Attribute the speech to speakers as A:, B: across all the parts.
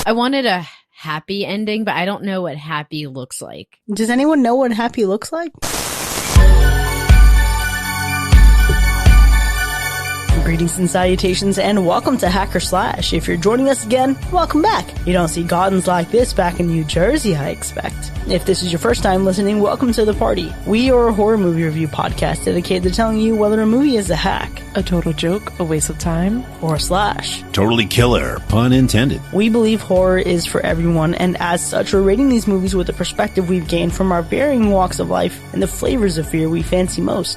A: I wanted a happy ending, but I don't know what happy looks like.
B: Does anyone know what happy looks like? Greetings and salutations, and welcome to Hacker Slash. If you're joining us again, welcome back. You don't see gardens like this back in New Jersey, I expect. If this is your first time listening, welcome to the party. We are a horror movie review podcast dedicated to telling you whether a movie is a hack,
C: a total joke, a waste of time,
B: or a slash.
D: Totally killer, pun intended.
B: We believe horror is for everyone, and as such, we're rating these movies with the perspective we've gained from our varying walks of life and the flavors of fear we fancy most.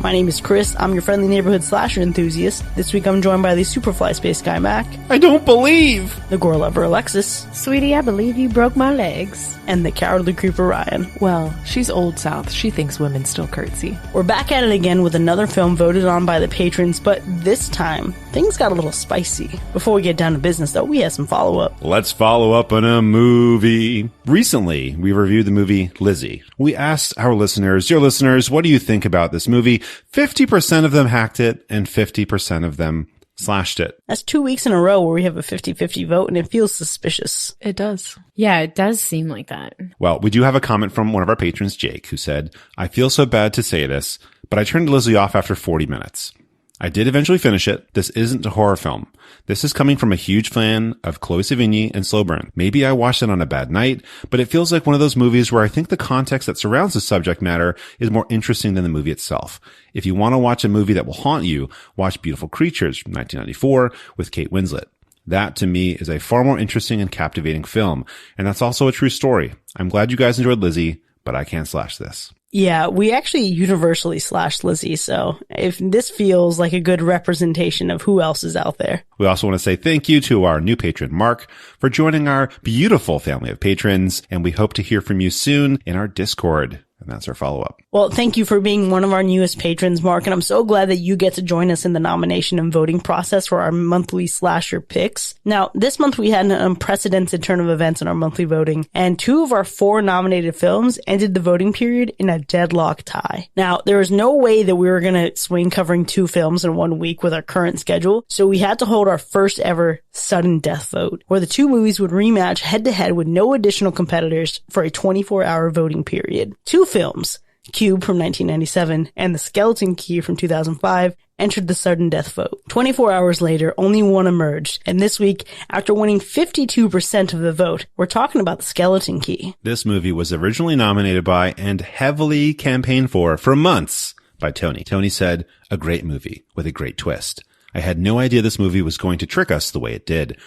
B: My name is Chris. I'm your friendly neighborhood slasher enthusiast. This week I'm joined by the Superfly Space Guy Mac.
D: I don't believe!
B: The Gore Lover Alexis.
A: Sweetie, I believe you broke my legs.
B: And the Cowardly Creeper Ryan.
C: Well, she's Old South. She thinks women still curtsy.
B: We're back at it again with another film voted on by the patrons, but this time, things got a little spicy. Before we get down to business, though, we have some follow-up.
D: Let's follow up on a movie. Recently, we reviewed the movie Lizzie. We asked our listeners, dear listeners, what do you think about this movie? 50% of them hacked it, and 50% of them slashed it.
B: That's 2 weeks in a row where we have a 50-50 vote, and it feels suspicious.
C: It does.
A: Yeah, it does seem like that.
D: Well, we do have a comment from one of our patrons, Jake, who said, I feel so bad to say this, but I turned Lizzie off after 40 minutes. I did eventually finish it. This isn't a horror film. This is coming from a huge fan of Chloe Sevigny and Slow Burn. Maybe I watched it on a bad night, but it feels like one of those movies where I think the context that surrounds the subject matter is more interesting than the movie itself. If you want to watch a movie that will haunt you, watch Beautiful Creatures from 1994 with Kate Winslet. That, to me, is a far more interesting and captivating film, and that's also a true story. I'm glad you guys enjoyed Lizzie, but I can't slash this.
B: Yeah, we actually universally slashed Lizzie, so if this feels like a good representation of who else is out there.
D: We also want to say thank you to our new patron, Mark, for joining our beautiful family of patrons, and we hope to hear from you soon in our Discord. And that's our follow-up.
B: Well, thank you for being one of our newest patrons, Mark, and I'm so glad that you get to join us in the nomination and voting process for our monthly slasher picks. Now, this month we had an unprecedented turn of events in our monthly voting, and 2 of our 4 nominated films ended the voting period in a deadlock tie. Now, there was no way that we were going to swing covering 2 films in 1 week with our current schedule, so we had to hold our first ever sudden death vote, where the 2 movies would rematch head-to-head with no additional competitors for a 24-hour voting period. 2 films, Cube from 1997 and The Skeleton Key from 2005, entered the sudden death vote. 24 hours later, only one emerged, and this week, after winning 52% of the vote, we're talking about The Skeleton Key.
D: This movie was originally nominated by and heavily campaigned for months by Tony. Tony said, a great movie with a great twist. I had no idea this movie was going to trick us the way it did.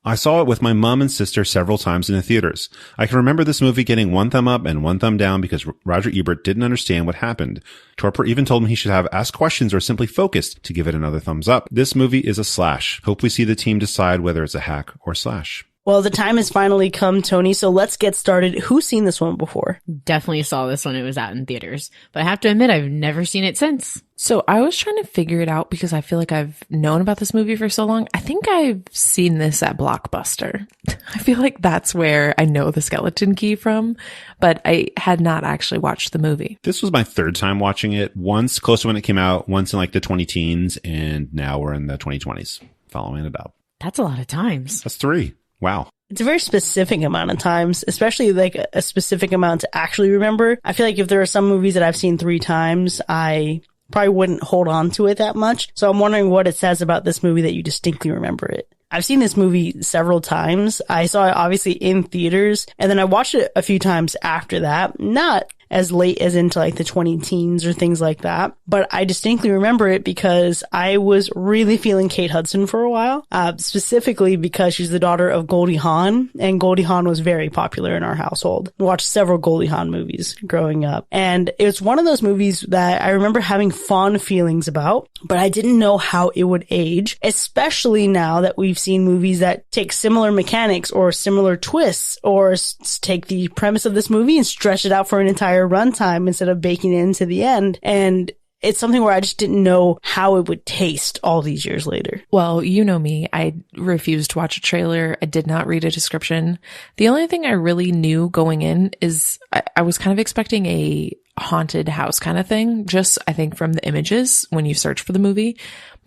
D: I saw it with my mom and sister several times in the theaters. I can remember this movie getting 1 thumb up and 1 thumb down because Roger Ebert didn't understand what happened. Torpor even told me he should have asked questions or simply focused to give it another thumbs up. This movie is a slash. Hope we see the team decide whether it's a hack or slash.
B: Well, the time has finally come, Tony, so let's get started. Who's seen this one before?
A: Definitely saw this when it was out in theaters, but I have to admit I've never seen it since.
C: So I was trying to figure it out because I feel like I've known about this movie for so long. I think I've seen this at Blockbuster. I feel like that's where I know The Skeleton Key from, but I had not actually watched the movie.
D: This was my 3rd time watching it. Once close to when it came out, once in like the 20-teens, and now we're in the 2020s, following it up.
A: That's a lot of times.
D: That's 3. Wow.
B: It's a very specific amount of times, especially like a specific amount to actually remember. I feel like if there are some movies that I've seen 3 times, I probably wouldn't hold on to it that much. So I'm wondering what it says about this movie that you distinctly remember it. I've seen this movie several times. I saw it obviously in theaters, and then I watched it a few times after that. Not as late as into like the 20-teens or things like that. But I distinctly remember it because I was really feeling Kate Hudson for a while, specifically because she's the daughter of Goldie Hawn, and Goldie Hawn was very popular in our household. I watched several Goldie Hawn movies growing up, and it's one of those movies that I remember having fond feelings about, but I didn't know how it would age, especially now that we've seen movies that take similar mechanics or similar twists, or take the premise of this movie and stretch it out for an entire runtime instead of baking it into the end. And it's something where I just didn't know how it would taste all these years later.
C: Well, you know me. I refused to watch a trailer. I did not read a description. The only thing I really knew going in is I was kind of expecting a haunted house kind of thing, just I think from the images when you search for the movie.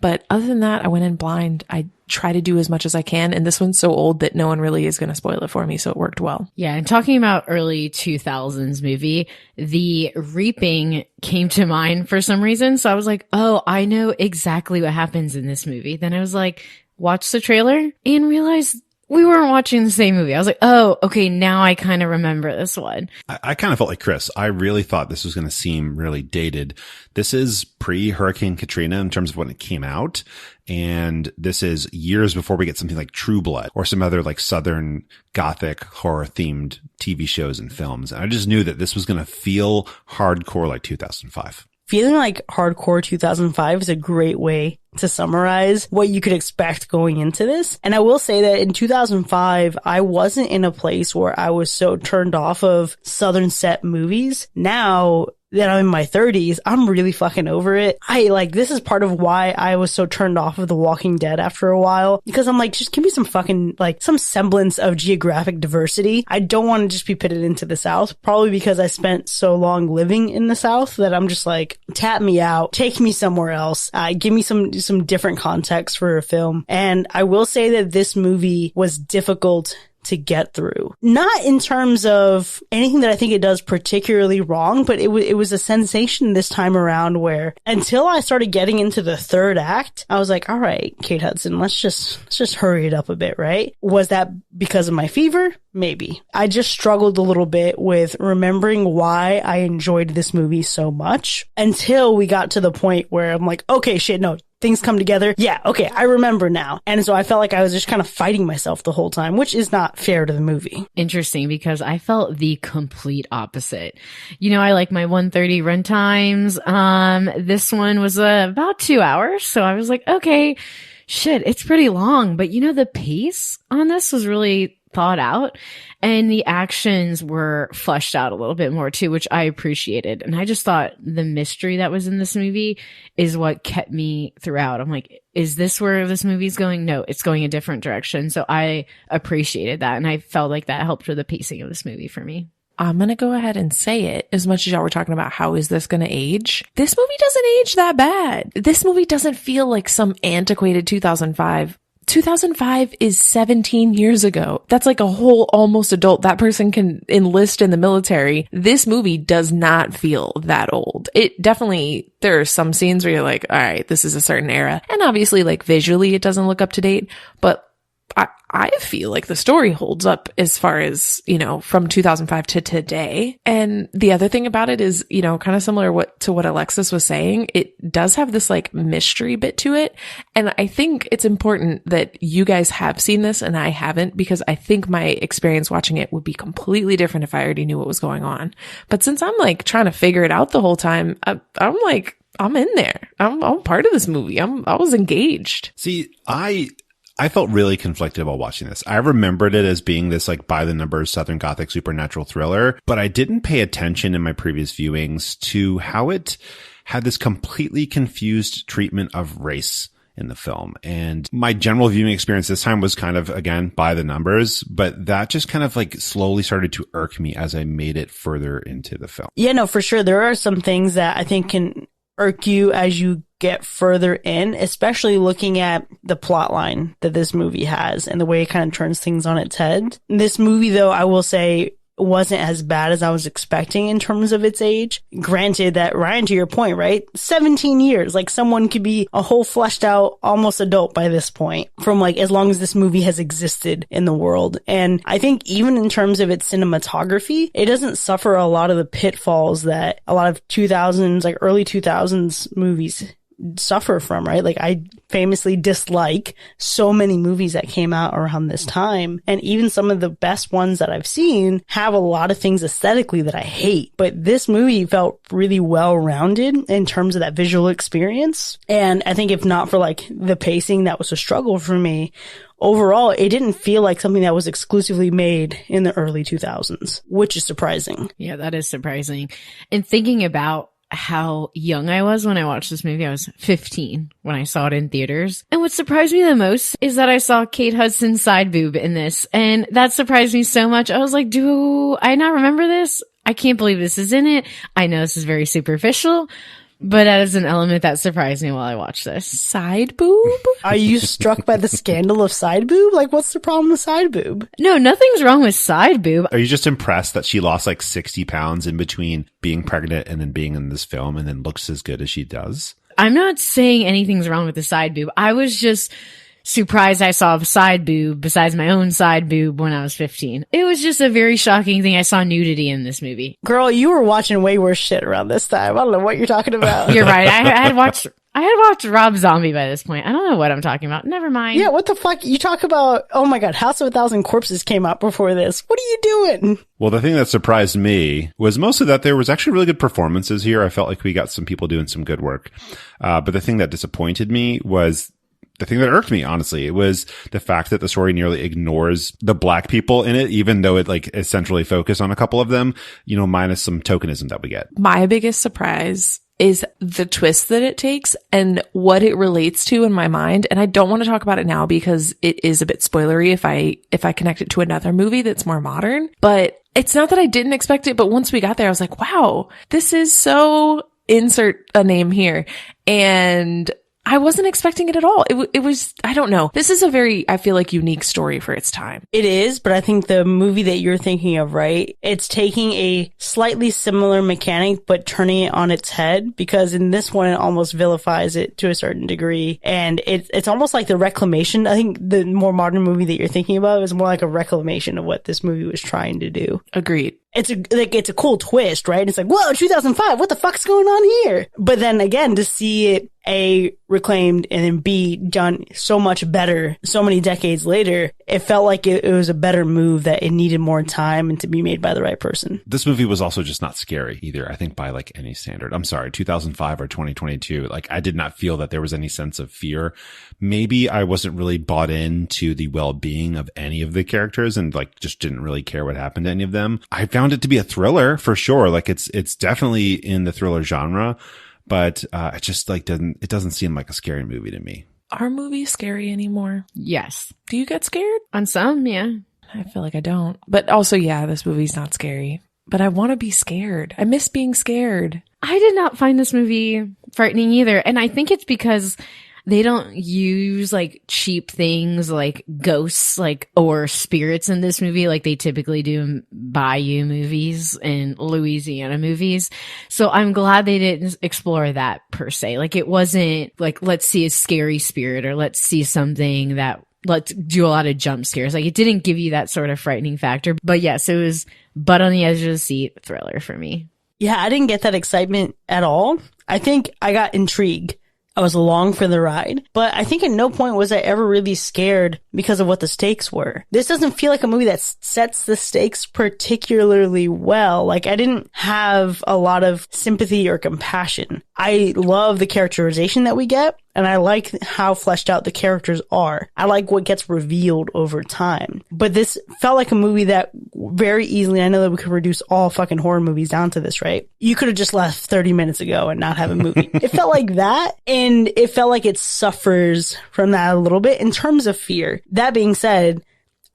C: But other than that, I went in blind. I try to do as much as I can. And this one's so old that no one really is going to spoil it for me. So it worked well.
A: Yeah. And talking about early 2000s movie, The Reaping came to mind for some reason. So I was like, oh, I know exactly what happens in this movie. Then I was like, watch the trailer and realized we weren't watching the same movie. I was like, oh, okay, now I kind of remember this one.
D: I kind of felt like Chris. I really thought this was going to seem really dated. This is pre-Hurricane Katrina in terms of when it came out. And this is years before we get something like True Blood or some other like Southern Gothic horror themed TV shows and films. And I just knew that this was going to feel hardcore like 2005.
B: Feeling like hardcore 2005 is a great way to summarize what you could expect going into this. And I will say that in 2005, I wasn't in a place where I was so turned off of Southern set movies. Now that I'm in my 30s, I'm really fucking over it. This is part of why I was so turned off of The Walking Dead after a while, because I'm like, just give me some fucking, some semblance of geographic diversity. I don't want to just be pitted into the South, probably because I spent so long living in the South that I'm just like, tap me out, take me somewhere else, give me some different context for a film. And I will say that this movie was difficult to get through. Not in terms of anything that I think it does particularly wrong, but it was a sensation this time around where until I started getting into the third act, I was like, all right, Kate Hudson, let's just hurry it up a bit, right? Was that because of my fever? Maybe. I just struggled a little bit with remembering why I enjoyed this movie so much until we got to the point where I'm like, okay, shit, no, things come together. Yeah, okay, I remember now. And so I felt like I was just kind of fighting myself the whole time, which is not fair to the movie.
A: Interesting, because I felt the complete opposite. I like my 1:30 run times. This one was about 2 hours. So I was like, okay, shit, it's pretty long. But the pace on this was really thought out, and the actions were fleshed out a little bit more too, which I appreciated. And I just thought the mystery that was in this movie is what kept me throughout. I'm like, is this where this movie's going? No, it's going a different direction. So I appreciated that, and I felt like that helped with the pacing of this movie for me.
C: I'm going to go ahead and say it. As much as y'all were talking about how is this going to age, this movie doesn't age that bad. This movie doesn't feel like some antiquated 2005. 2005 is 17 years ago. That's like a whole almost adult. That person can enlist in the military. This movie does not feel that old. It definitely, there are some scenes where you're like, all right, this is a certain era. And obviously, visually, it doesn't look up to date, but I feel like the story holds up as far as, from 2005 to today. And the other thing about it is, kind of similar to what Alexis was saying. It does have this mystery bit to it. And I think it's important that you guys have seen this and I haven't, because I think my experience watching it would be completely different if I already knew what was going on. But since I'm trying to figure it out the whole time, I'm in there. I'm part of this movie. I was engaged.
D: See, I felt really conflicted while watching this. I remembered it as being this by the numbers Southern Gothic supernatural thriller, but I didn't pay attention in my previous viewings to how it had this completely confused treatment of race in the film. And my general viewing experience this time was kind of, again, by the numbers, but that just kind of slowly started to irk me as I made it further into the film.
B: Yeah, no, for sure. There are some things that I think can irk you as you get further in, especially looking at the plot line that this movie has and the way it kind of turns things on its head. This movie, though, I will say wasn't as bad as I was expecting in terms of its age. Granted that, Ryan, to your point, right? 17 years. Someone could be a whole fleshed out, almost adult by this point from as long as this movie has existed in the world. And I think even in terms of its cinematography, it doesn't suffer a lot of the pitfalls that a lot of 2000s, early 2000s movies suffer from, right? I famously dislike so many movies that came out around this time. And even some of the best ones that I've seen have a lot of things aesthetically that I hate. But this movie felt really well-rounded in terms of that visual experience. And I think if not for the pacing, that was a struggle for me. Overall, it didn't feel like something that was exclusively made in the early 2000s, which is surprising.
A: Yeah, that is surprising. And thinking about how young I was when I watched this movie. I was 15 when I saw it in theaters. And what surprised me the most is that I saw Kate Hudson's side boob in this. And that surprised me so much. I was like, do I not remember this? I can't believe this is in it. I know this is very superficial, But that is an element that surprised me while I watched this.
C: Side boob?
B: Are you struck by the scandal of side boob? Like, what's the problem with side boob?
A: No, nothing's wrong with side boob.
D: Are you just impressed that she lost like 60 pounds in between being pregnant and then being in this film and then looks as good as she does?
A: I'm not saying anything's wrong with the side boob. I was just surprised I saw a side boob besides my own side boob when I was 15. It was just a very shocking thing. I saw nudity in this movie.
B: Girl, you were watching way worse shit around this time. I don't know what you're talking about.
A: You're right. I had watched Rob Zombie by this point. I don't know what I'm talking about. Never mind.
B: Yeah, what the fuck? You talk about, oh my god, House of a Thousand Corpses came out before this. What are you doing?
D: Well, the thing that surprised me was mostly that there was actually really good performances here. I felt like we got some people doing some good work. But the thing that disappointed me was the thing that irked me, honestly. It was the fact that the story nearly ignores the black people in it, even though it like essentially focused on a couple of them, you know, minus some tokenism that we get.
C: My biggest surprise is the twist that it takes and what it relates to in my mind. And I don't want to talk about it now because it is a bit spoilery if I connect it to another movie that's more modern. But it's not that I didn't expect it, but once we got there, I was like, wow, this is so insert a name here. And I wasn't expecting it at all. It was, I don't know. This is a very, I feel like, unique story for its time.
B: It is, but I think the movie that you're thinking of, right? It's taking a slightly similar mechanic, but turning it on its head, because in this one, it almost vilifies it to a certain degree. And it's almost like the reclamation. I think the more modern movie that you're thinking about is more like a reclamation of what this movie was trying to do.
C: Agreed.
B: It's a cool twist, right? It's like, whoa, 2005, what the fuck's going on here? But then again, to see it A, reclaimed, and then B, done so much better so many decades later, it felt like it was a better move, that it needed more time and to be made by the right person.
D: This movie was also just not scary either, I think, by like any standard. I'm sorry, 2005 or 2022, like I did not feel that there was any sense of fear. Maybe I wasn't really bought into the well-being of any of the characters and like just didn't really care what happened to any of them. I found it to be a thriller for sure. Like it's definitely in the thriller genre, but it just like it doesn't seem like a scary movie to me.
C: Are movies scary anymore?
A: Yes.
C: Do you get scared?
A: On some, yeah.
C: I feel like I don't. But also, yeah, this movie's not scary. But I want to be scared. I miss being scared.
A: I did not find this movie frightening either. And I think it's because they don't use like cheap things like ghosts, like, or spirits in this movie like they typically do in Bayou movies and Louisiana movies. So I'm glad they didn't explore that per se. Like it wasn't like, let's see a scary spirit or let's see something that let's do a lot of jump scares. Like it didn't give you that sort of frightening factor. But yes, it was butt on the edge of the seat thriller for me.
B: Yeah, I didn't get that excitement at all. I think I got intrigued. I was along for the ride, but I think at no point was I ever really scared because of what the stakes were. This doesn't feel like a movie that sets the stakes particularly well. Like I didn't have a lot of sympathy or compassion. I love the characterization that we get, and I like how fleshed out the characters are. I like what gets revealed over time. But this felt like a movie that very easily, I know that we could reduce all fucking horror movies down to this, right? You could have just left 30 minutes ago and not have a movie. It felt like that, and it felt like it suffers from that a little bit in terms of fear. That being said,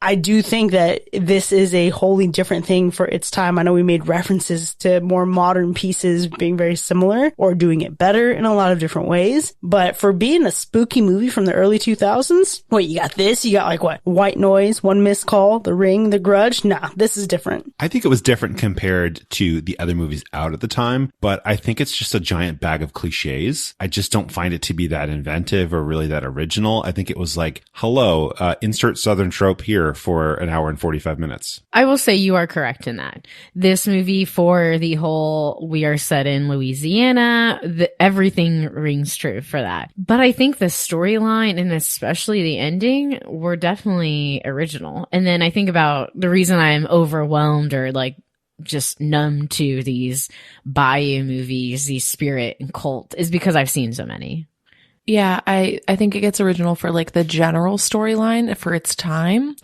B: I do think that this is a wholly different thing for its time. I know we made references to more modern pieces being very similar or doing it better in a lot of different ways. But for being a spooky movie from the early 2000s, wait, you got this? You got like what? White Noise, One Missed Call, The Ring, The Grudge? Nah, this is different.
D: I think it was different compared to the other movies out at the time, but I think it's just a giant bag of cliches. I just don't find it to be that inventive or really that original. I think it was like, hello, insert Southern trope here for an hour and 45 minutes.
A: I will say you are correct in that. This movie, for the whole, we are set in Louisiana, everything rings true for that. But I think the storyline and especially the ending were definitely original. And then I think about the reason I'm overwhelmed or like just numb to these Bayou movies, these spirit and cult, is because I've seen so many.
C: Yeah, I think it gets original for like the general storyline for its time.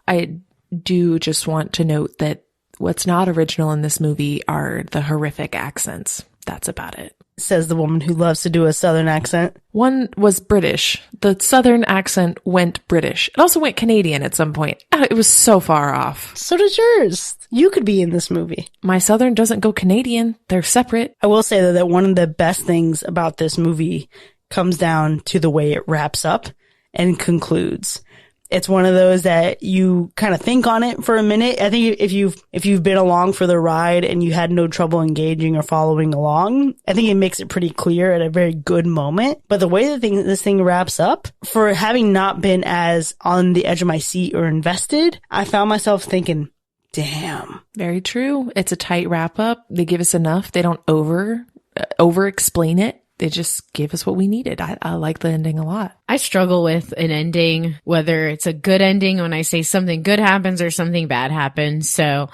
C: I do just want to note that what's not original in this movie are the horrific accents. That's about it.
B: says the woman who loves to do a Southern accent.
C: One was British. The Southern accent went British. It also went Canadian at some point. It was so far off.
B: So does yours. You could be in this movie.
C: My Southern doesn't go Canadian. They're separate.
B: I will say, though, that one of the best things about this movie comes down to the way it wraps up and concludes. It's one of those that you kind of think on it for a minute. I think if you've been along for the ride and you had no trouble engaging or following along, I think it makes it pretty clear at a very good moment. But the way that this thing wraps up, for having not been as on the edge of my seat or invested, I found myself thinking, damn.
C: Very true. It's a tight wrap up. They give us enough. They don't over explain it. They just gave us what we needed. I like the ending a lot.
A: I struggle with an ending, whether it's a good ending when I say something good happens or something bad happens. So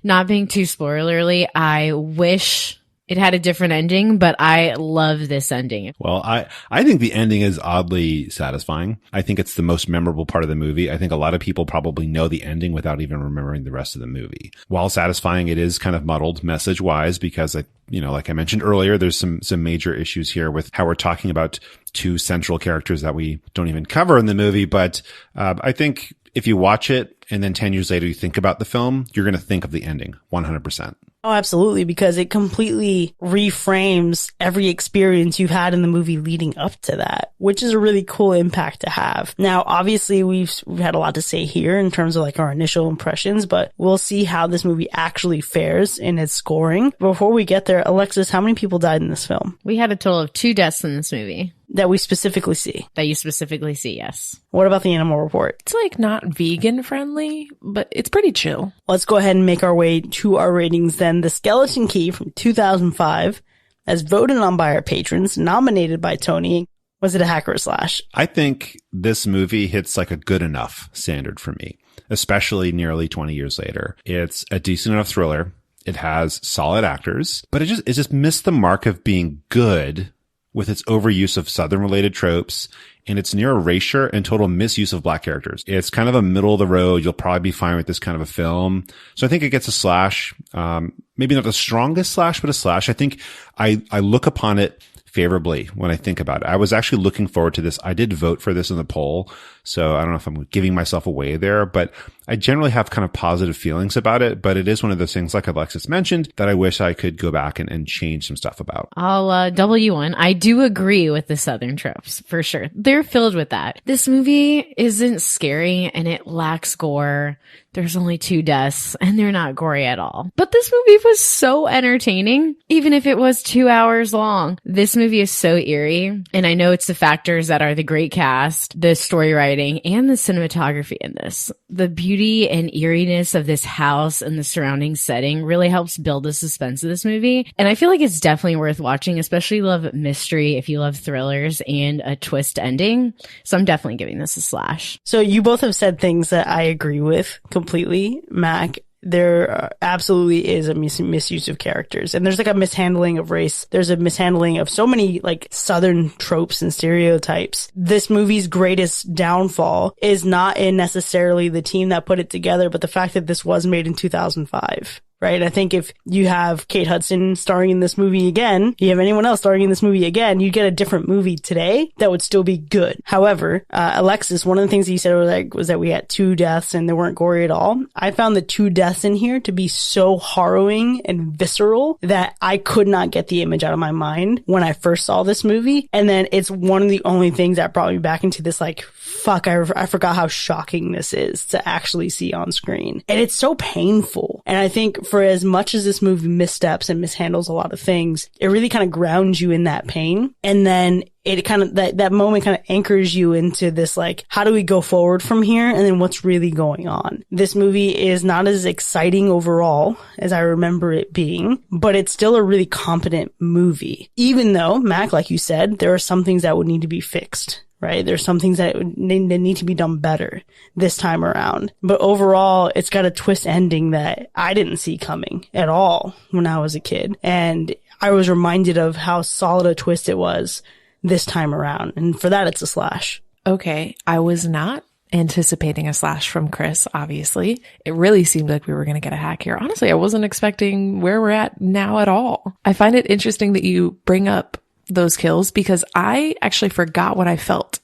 A: not being too spoilerly, I wish it had a different ending, but I love this ending.
D: Well, I think the ending is oddly satisfying. I think it's the most memorable part of the movie. I think a lot of people probably know the ending without even remembering the rest of the movie. While satisfying, it is kind of muddled message-wise because like I mentioned earlier, there's some major issues here with how we're talking about two central characters that we don't even cover in the movie. But I think if you watch it and then 10 years later you think about the film, you're going to think of the ending 100%.
B: Oh, absolutely, because it completely reframes every experience you've had in the movie leading up to that, which is a really cool impact to have. Now, obviously, we've had a lot to say here in terms of like our initial impressions, but we'll see how this movie actually fares in its scoring. Before we get there, Alexis, how many people died in this film?
A: We had a total of 2 deaths in this movie.
B: That we specifically see.
A: That you specifically see, yes.
B: What about the animal report?
C: It's like not vegan friendly, but it's pretty chill.
B: Let's go ahead and make our way to our ratings then. The Skeleton Key from 2005, as voted on by our patrons, nominated by Tony. Was it a hack or a slash?
D: I think this movie hits like a good enough standard for me, especially nearly 20 years later. It's a decent enough thriller. It has solid actors, but it just missed the mark of being good with its overuse of Southern-related tropes and its near erasure and total misuse of Black characters. It's kind of a middle of the road. You'll probably be fine with this kind of a film. So I think it gets a slash. Maybe not the strongest slash, but a slash. I think I look upon it favorably when I think about it. I was actually looking forward to this. I did vote for this in the poll, so I don't know if I'm giving myself away there, but I generally have kind of positive feelings about it, but it is one of those things, like Alexis mentioned, that I wish I could go back and change some stuff about.
A: I'll double you one. I do agree with the Southern tropes, for sure. They're filled with that. This movie isn't scary and it lacks gore. There's only 2 deaths and they're not gory at all. But this movie was so entertaining, even if it was 2 hours long. This movie is so eerie, and I know it's the factors that are the great cast, the story writing, and the cinematography in this. The beauty and eeriness of this house and the surrounding setting really helps build the suspense of this movie. And I feel like it's definitely worth watching, especially if you love mystery, if you love thrillers and a twist ending. So I'm definitely giving this a slash.
B: So you both have said things that I agree with completely, Mac. There absolutely is a misuse of characters, and there's like a mishandling of race. There's a mishandling of so many like Southern tropes and stereotypes. This movie's greatest downfall is not in necessarily the team that put it together, but the fact that this was made in 2005. Right? I think if you have Kate Hudson starring in this movie again, you have anyone else starring in this movie again, you get a different movie today that would still be good. However, Alexis, one of the things that you said was that we had 2 deaths and they weren't gory at all. I found the 2 deaths in here to be so harrowing and visceral that I could not get the image out of my mind when I first saw this movie. And then it's one of the only things that brought me back into this like, fuck, I forgot how shocking this is to actually see on screen. And it's so painful. And I think for as much as this movie missteps and mishandles a lot of things, it really kind of grounds you in that pain. And then it kind of, that moment kind of anchors you into this, like, how do we go forward from here? And then what's really going on? This movie is not as exciting overall as I remember it being, but it's still a really competent movie. Even though, Mac, like you said, there are some things that would need to be fixed. Right? There's some things that need to be done better this time around. But overall, it's got a twist ending that I didn't see coming at all when I was a kid. And I was reminded of how solid a twist it was this time around. And for that, it's a slash.
C: Okay. I was not anticipating a slash from Chris, obviously. It really seemed like we were going to get a hack here. Honestly, I wasn't expecting where we're at now at all. I find it interesting that you bring up those kills because I actually forgot what I felt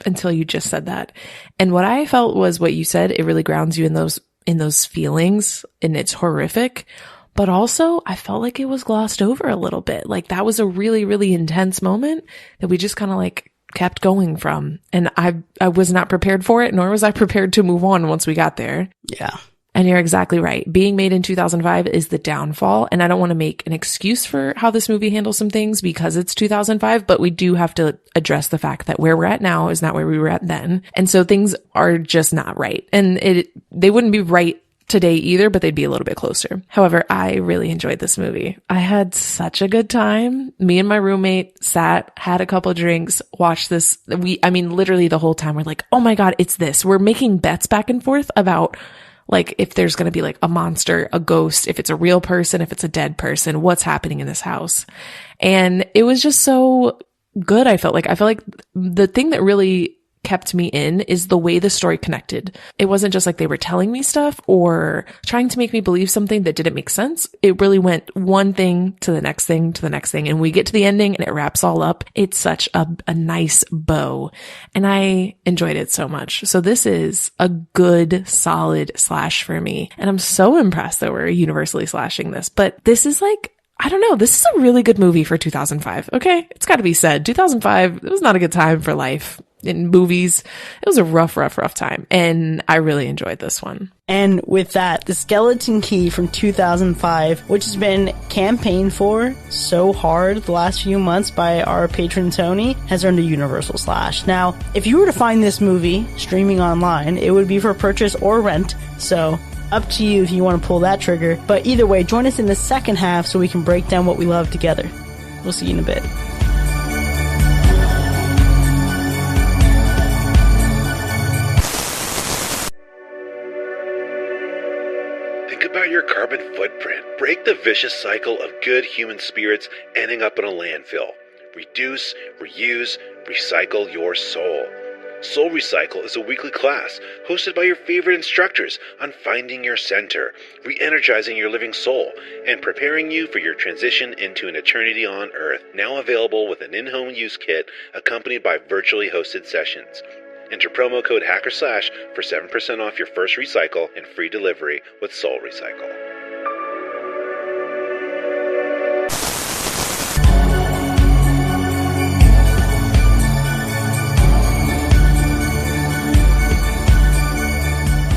C: until you just said that. And what I felt was what you said. It really grounds you in those feelings, and it's horrific. But also, I felt like it was glossed over a little bit. Like that was a really, really intense moment that we just kind of like kept going from. And I was not prepared for it, nor was I prepared to move on once we got there.
B: Yeah.
C: And you're exactly right. Being made in 2005 is the downfall. And I don't want to make an excuse for how this movie handles some things because it's 2005, but we do have to address the fact that where we're at now is not where we were at then. And so things are just not right. And they wouldn't be right today either, but they'd be a little bit closer. However, I really enjoyed this movie. I had such a good time. Me and my roommate sat, had a couple drinks, watched this. Literally the whole time we're like, oh my God, it's this. We're making bets back and forth about like if there's going to be like a monster, a ghost, if it's a real person, if it's a dead person, what's happening in this house. And it was just so good. I felt like the thing that really kept me in is the way the story connected. It wasn't just like they were telling me stuff or trying to make me believe something that didn't make sense. It really went one thing to the next thing to the next thing. And we get to the ending and it wraps all up. It's such a nice bow. And I enjoyed it so much. So this is a good, solid slash for me. And I'm so impressed that we're universally slashing this. But this is like, I don't know. This is a really good movie for 2005. Okay. It's got to be said. 2005, it was not a good time for life. In movies, it was a rough time, and I really enjoyed this one.
B: And with that, the Skeleton Key from 2005, which has been campaigned for so hard the last few months by our patron Tony, has earned a universal slash. Now, if you were to find this movie streaming online, it would be for purchase or rent, so up to you if you want to pull that trigger. But either way, join us in the second half so we can break down what we love together. We'll see you in a bit.
E: About your carbon footprint. Break the vicious cycle of good human spirits ending up in a landfill. Reduce, reuse, recycle your soul. Soul Recycle is a weekly class hosted by your favorite instructors on finding your center, re-energizing your living soul, and preparing you for your transition into an eternity on Earth. Now available with an in-home use kit accompanied by virtually hosted sessions. Enter promo code HackerSlash for 7% off your first recycle and free delivery with Soul Recycle.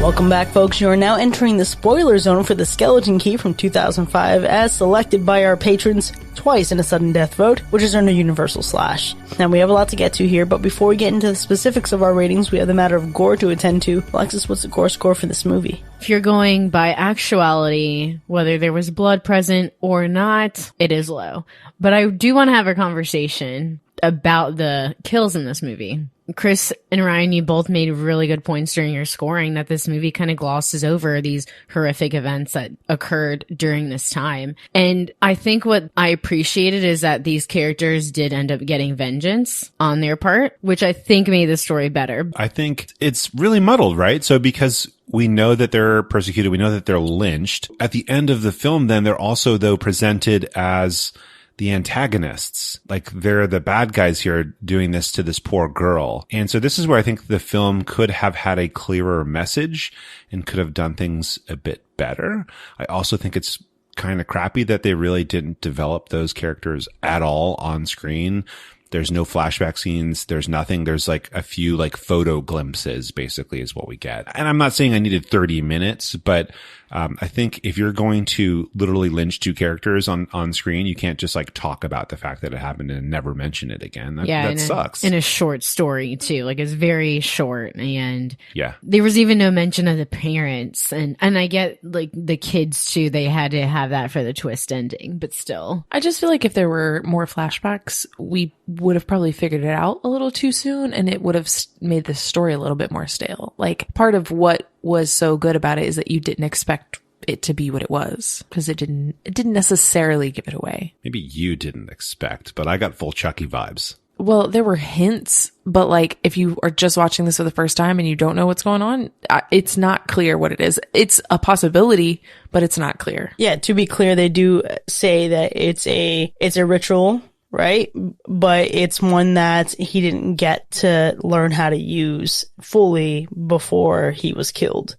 B: Welcome back, folks. You are now entering the spoiler zone for the Skeleton Key from 2005 as selected by our patrons twice in a sudden death vote, which is earned a universal slash. Now, we have a lot to get to here, but before we get into the specifics of our ratings, we have the matter of gore to attend to. Alexis, what's the gore score for this movie?
A: If you're going by actuality, whether there was blood present or not, it is low. But I do want to have a conversation about the kills in this movie. Chris and Ryan, you both made really good points during your scoring that this movie kind of glosses over these horrific events that occurred during this time. And I think what I appreciated is that these characters did end up getting vengeance on their part, which I think made the story better.
D: I think it's really muddled, right? So because we know that they're persecuted, we know that they're lynched. At the end of the film, then they're also, though, presented as the antagonists, like they're the bad guys here doing this to this poor girl. And so this is where I think the film could have had a clearer message and could have done things a bit better. I also think it's kind of crappy that they really didn't develop those characters at all on screen. There's no flashback scenes. There's nothing. There's like a few like photo glimpses basically is what we get. And I'm not saying I needed 30 minutes, but I think if you're going to literally lynch two characters on screen, you can't just like talk about the fact that it happened and never mention it again. That sucks.
A: In a short story too. Like it's very short, and
D: yeah,
A: there was even no mention of the parents, and I get like the kids too. They had to have that for the twist ending, but still.
C: I just feel like if there were more flashbacks, we would have probably figured it out a little too soon, and it would have made the story a little bit more stale. Like part of what was so good about it is that you didn't expect it to be what it was, because it didn't necessarily give it away.
D: Maybe you didn't expect, but I got full Chucky vibes.
C: Well, there were hints, but like if you are just watching this for the first time and you don't know what's going on, it's not clear what it is. It's a possibility, but it's not clear.
B: Yeah, to be clear, they do say that it's a ritual, right? But it's one that he didn't get to learn how to use fully before he was killed.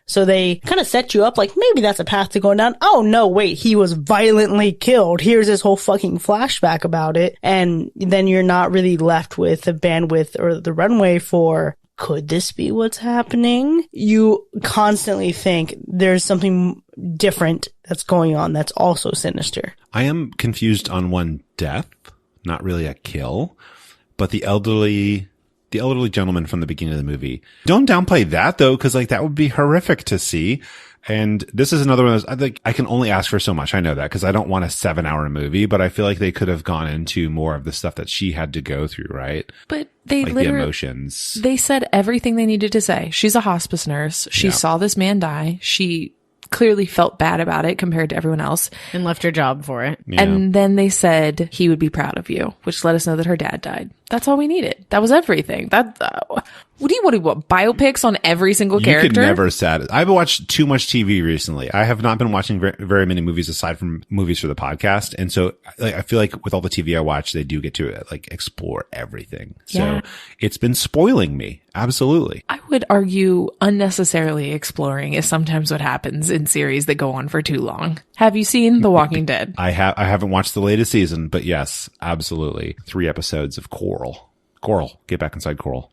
B: So they kind of set you up like, maybe that's a path to go down. Oh no, wait, he was violently killed. Here's this whole fucking flashback about it. And then you're not really left with the bandwidth or the runway for, could this be what's happening? You constantly think there's something different that's going on that's also sinister.
D: I am confused on one death, not really a kill, but the elderly gentleman from the beginning of the movie. Don't downplay that though, because like that would be horrific to see. And this is another one of those, I think I can only ask for so much. I know that because I don't want a 7-hour movie, but I feel like they could have gone into more of the stuff that she had to go through, right?
C: But they
D: like
C: literally,
D: the emotions.
C: They said everything they needed to say. She's a hospice nurse. She saw this man die. She clearly felt bad about it compared to everyone else.
A: And left her job for it.
D: Yeah.
C: And then they said he would be proud of you, which let us know that her dad died. That's all we needed. That was everything. What do you want? Biopics on every single character?
D: You could never satisfy. I've watched too much TV recently. I have not been watching very many movies aside from movies for the podcast. And so like, I feel like with all the TV I watch, they do get to like explore everything.
C: Yeah.
D: So it's been spoiling me. Absolutely.
C: I would argue unnecessarily exploring is sometimes what happens in series that go on for too long. Have you seen The Walking Dead?
D: I haven't watched the latest season, but yes, absolutely. 3 episodes of Coral. Get back inside Coral.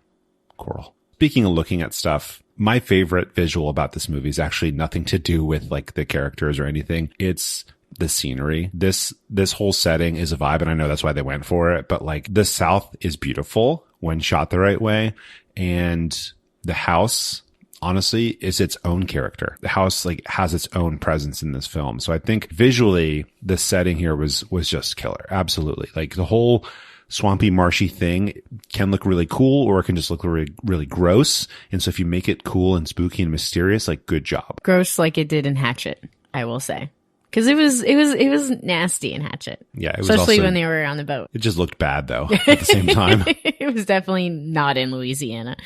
D: Speaking of looking at stuff, my favorite visual about this movie is actually nothing to do with like the characters or anything. It's the scenery. This whole setting is a vibe, and I know that's why they went for it, but like the South is beautiful when shot the right way, and the house honestly is its own character. The house like has its own presence in this film. So I think visually the setting here was just killer. Absolutely. Like the whole swampy, marshy thing can look really cool, or it can just look really, really gross. And so if you make it cool and spooky and mysterious, like good job.
A: Gross like it did in Hatchet, I will say. Because it was nasty in Hatchet.
D: Yeah, it was
A: especially
D: also,
A: when they were on the boat.
D: It just looked bad though at the same time.
A: It was definitely not in Louisiana.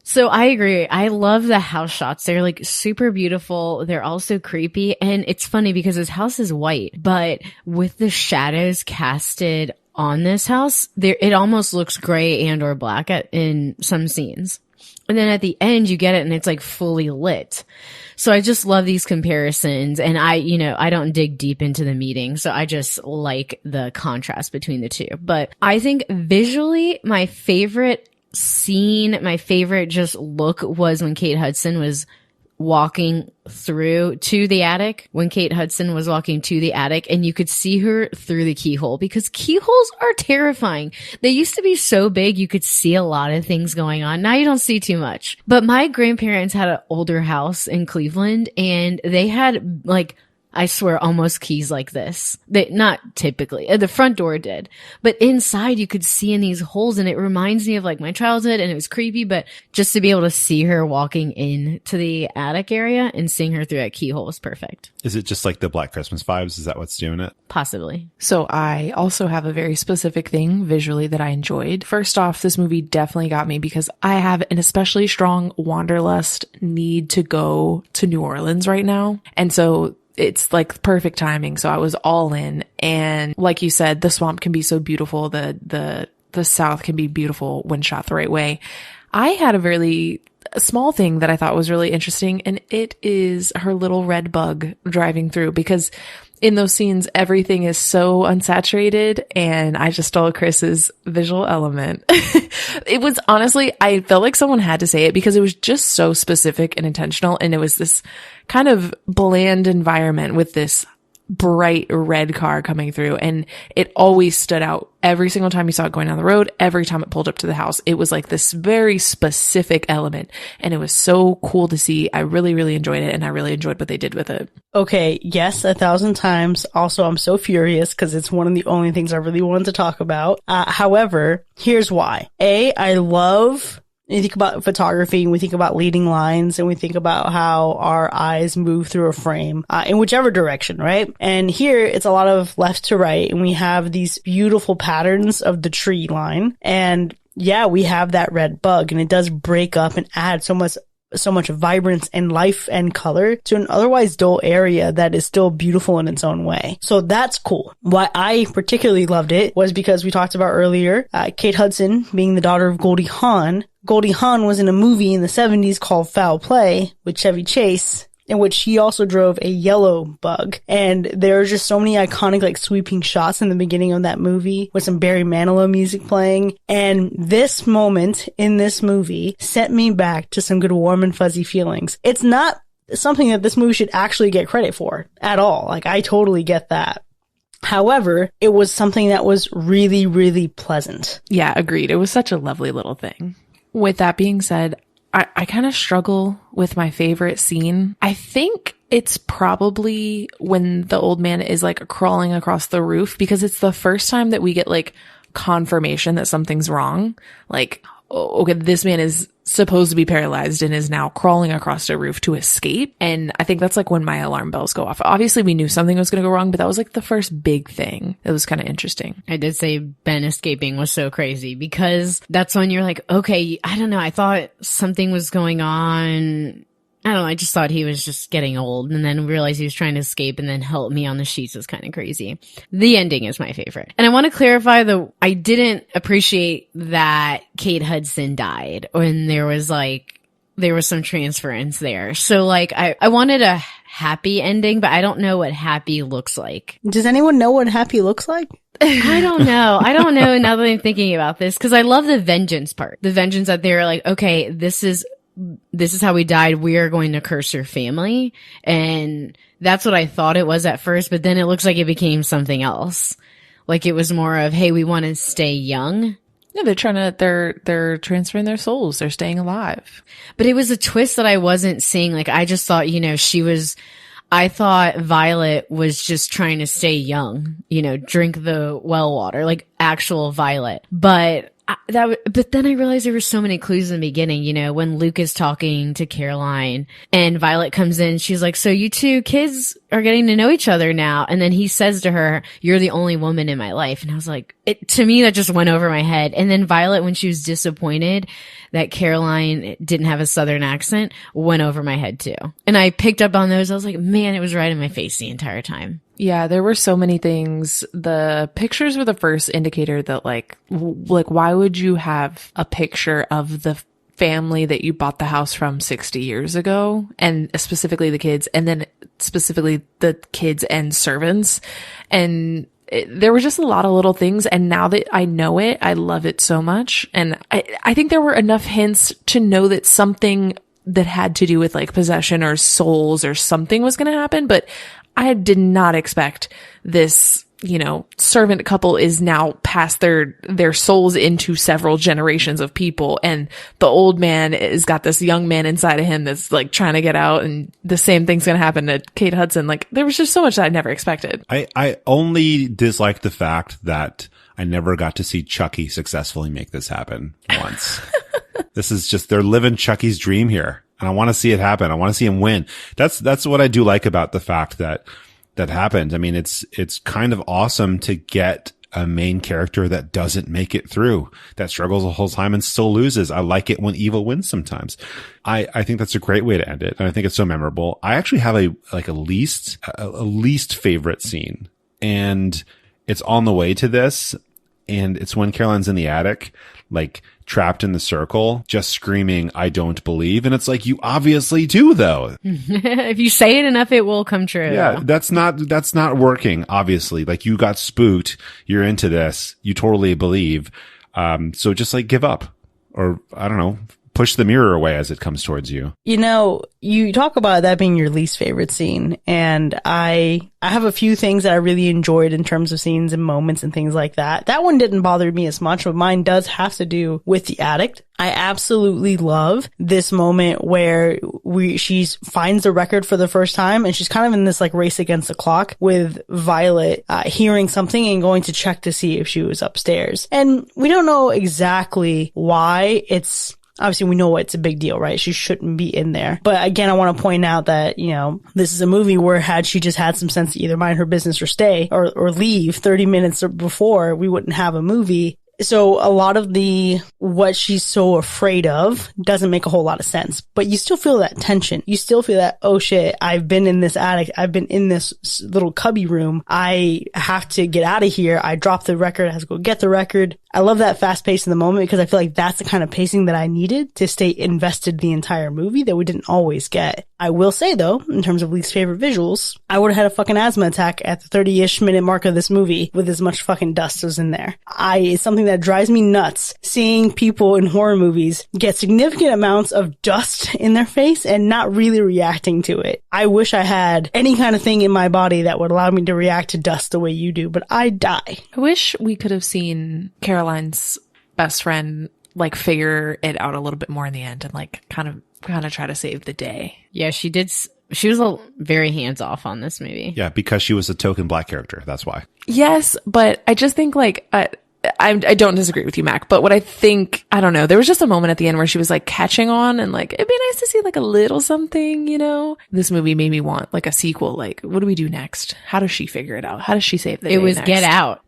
A: So I agree. I love the house shots. They're like super beautiful. They're also creepy. And it's funny because his house is white, but with the shadows casted on this house, it almost looks gray and or black in some scenes. And then at the end you get it and it's like fully lit. So I just love these comparisons, and I don't dig deep into the meaning. So I just like the contrast between the two. But I think visually my favorite scene, my favorite just look was when Kate Hudson was walking through to the attic, and you could see her through the keyhole, because keyholes are terrifying. They used to be so big you could see a lot of things going on. Now you don't see too much. But my grandparents had an older house in Cleveland, and they had like, I swear, almost keys like this. Not typically. The front door did. But inside you could see in these holes, and it reminds me of like my childhood, and it was creepy, but just to be able to see her walking into the attic area and seeing her through that keyhole was perfect.
D: Is it just like the Black Christmas vibes? Is that what's doing it?
A: Possibly.
C: So I also have a very specific thing visually that I enjoyed. First off, this movie definitely got me because I have an especially strong wanderlust need to go to New Orleans right now. And so it's like perfect timing. So I was all in. And like you said, the swamp can be so beautiful. The South can be beautiful when shot the right way. I had a small thing that I thought was really interesting, and it is her little red bug driving through, because in those scenes, everything is so unsaturated, and I just stole Chris's visual element. It was honestly, I felt like someone had to say it because it was just so specific and intentional, and it was this kind of bland environment with this bright red car coming through, and it always stood out every single time you saw it going down the road. Every time it pulled up to the house, it was like this very specific element, and it was so cool to see. I really, really enjoyed it, and I really enjoyed what they did with it.
B: Okay, yes, 1,000 times. Also, I'm so furious because it's one of the only things I really wanted to talk about. However, here's why. A, I love You think about photography, and we think about leading lines, and we think about how our eyes move through a frame in whichever direction, right? And here it's a lot of left to right, and we have these beautiful patterns of the tree line. And yeah, we have that red bug, and it does break up and add so much vibrance and life and color to an otherwise dull area that is still beautiful in its own way. So that's cool. Why I particularly loved it was because we talked about earlier, Kate Hudson being the daughter of Goldie Hawn. Goldie Hawn was in a movie in the 70s called Foul Play with Chevy Chase, in which he also drove a yellow bug. And there are just so many iconic, like, sweeping shots in the beginning of that movie with some Barry Manilow music playing. And this moment in this movie sent me back to some good warm and fuzzy feelings. It's not something that this movie should actually get credit for at all. Like, I totally get that. However, it was something that was really, really pleasant.
C: Yeah, agreed. It was such a lovely little thing. With that being said, I kind of struggle with my favorite scene. I think it's probably when the old man is like crawling across the roof, because it's the first time that we get like confirmation that something's wrong. Like, okay, this man is supposed to be paralyzed and is now crawling across a roof to escape. And I think that's like when my alarm bells go off. Obviously, we knew something was going to go wrong, but that was like the first big thing. It was kind of interesting.
A: I did say Ben escaping was so crazy, because that's when you're like, okay, I don't know. I thought something was going on. I don't know. I just thought he was just getting old, and then realized he was trying to escape and then help me on the sheets is kind of crazy. The ending is my favorite. And I want to clarify I didn't appreciate that Kate Hudson died when there was some transference there. So like, I wanted a happy ending, but I don't know what happy looks like.
B: Does anyone know what happy looks like?
A: I don't know. Now that I'm thinking about this, because I love the vengeance part. The vengeance that they're like, okay, this is how we died. We are going to curse your family. And that's what I thought it was at first, but then it looks like it became something else. Like it was more of, hey, we want to stay young.
C: Yeah, they're transferring their souls. They're staying alive.
A: But it was a twist that I wasn't seeing. Like, I just thought, I thought Violet was just trying to stay young, drink the well water, like actual Violet. But then I realized there were so many clues in the beginning, when Luke is talking to Caroline and Violet comes in, she's like, so you two kids are getting to know each other now. And then he says to her, you're the only woman in my life. And I was like, to me, that just went over my head. And then Violet, when she was disappointed that Caroline didn't have a Southern accent, went over my head too. And I picked up on those. I was like, man, it was right in my face the entire time.
C: Yeah, there were so many things. The pictures were the first indicator that like why would you have a picture of the family that you bought the house from 60 years ago, and specifically the kids, and then specifically the kids and servants. And there were just a lot of little things. And now that I know it, I love it so much. And I think there were enough hints to know that something that had to do with like possession or souls or something was going to happen. But I did not expect this, servant couple is now past their souls into several generations of people. And the old man has got this young man inside of him that's like trying to get out, and the same thing's going to happen to Kate Hudson. Like, there was just so much that I never expected.
D: I only dislike the fact that I never got to see Chucky successfully make this happen once. This is just, they're living Chucky's dream here. And I want to see it happen. I want to see him win. That's what I do like about the fact that happened. I mean, it's kind of awesome to get a main character that doesn't make it through, that struggles the whole time and still loses. I like it when evil wins sometimes. I think that's a great way to end it. And I think it's so memorable. I actually have a least favorite scene, and it's on the way to this. And it's when Caroline's in the attic, like trapped in the circle, just screaming, I don't believe. And it's like, you obviously do though.
A: If you say it enough, it will come true.
D: Yeah, that's not working, obviously. Like, you got spooked. You're into this. You totally believe. So just like give up, or I don't know, push the mirror away as it comes towards you.
B: You talk about that being your least favorite scene, and I have a few things that I really enjoyed in terms of scenes and moments and things like that. That one didn't bother me as much, but mine does have to do with the addict. I absolutely love this moment where she finds the record for the first time, and she's kind of in this like race against the clock with Violet hearing something and going to check to see if she was upstairs. And we don't know exactly why it's obviously we know it's a big deal, right? She shouldn't be in there. But again, I want to point out that, you know, this is a movie where had she just had some sense to either mind her business or stay or leave 30 minutes before, we wouldn't have a movie. So a lot of what she's so afraid of doesn't make a whole lot of sense, but you still feel that tension. You still feel that, oh shit, I've been in this attic. I've been in this little cubby room. I have to get out of here. I dropped the record. I have to go get the record. I love that fast pace in the moment because I feel like that's the kind of pacing that I needed to stay invested the entire movie that we didn't always get. I will say though, in terms of least favorite visuals, I would have had a fucking asthma attack at the 30-ish minute mark of this movie with as much fucking dust as in there. It's something that drives me nuts seeing people in horror movies get significant amounts of dust in their face and not really reacting to it. I wish I had any kind of thing in my body that would allow me to react to dust the way you do, but I die.
C: I wish we could have seen Caroline's best friend like figure it out a little bit more in the end and like kind of try to save the day.
A: Yeah, she did. She was very hands off on this movie.
D: Yeah, because she was a token black character. That's why.
C: Yes, but I just think like I don't disagree with you, Mac, but what I think, I don't know, there was just a moment at the end where she was like catching on and like, it'd be nice to see like a little something, you know? This movie made me want like a sequel. Like, what do we do next? How does she figure it out? How does she save the day
A: It was
C: next?
A: Get Out.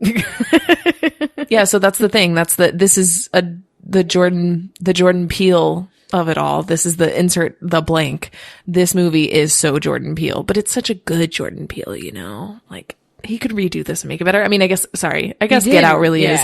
C: Yeah, so that's the thing. This is the Jordan Peele of it all. This is the insert the blank. This movie is so Jordan Peele, but it's such a good Jordan Peele, you know? Like, he could redo this and make it better. I mean, I guess Get Out really is.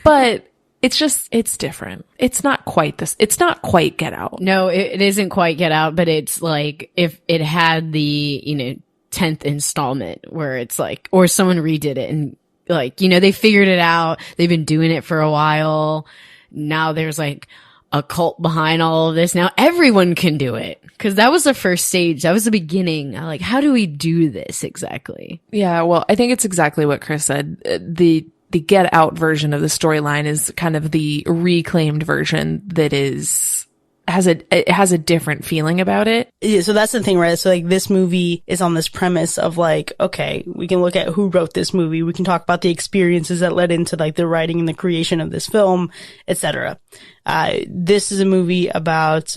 C: But it's different. It's not quite this. It's not quite Get Out.
A: No, it isn't quite Get Out, but it's like if it had the, 10th installment where it's like, or someone redid it and like, they figured it out. They've been doing it for a while. Now there's like a cult behind all of this. Now everyone can do it. Cause that was the first stage. That was the beginning. Like, how do we do this exactly?
C: Yeah. Well, I think it's exactly what Chris said. The Get Out version of the storyline is kind of the reclaimed version that has a different feeling about it.
B: Yeah, so that's the thing, right? So like this movie is on this premise of like, okay, we can look at who wrote this movie. We can talk about the experiences that led into like the writing and the creation of this film, etc. This is a movie about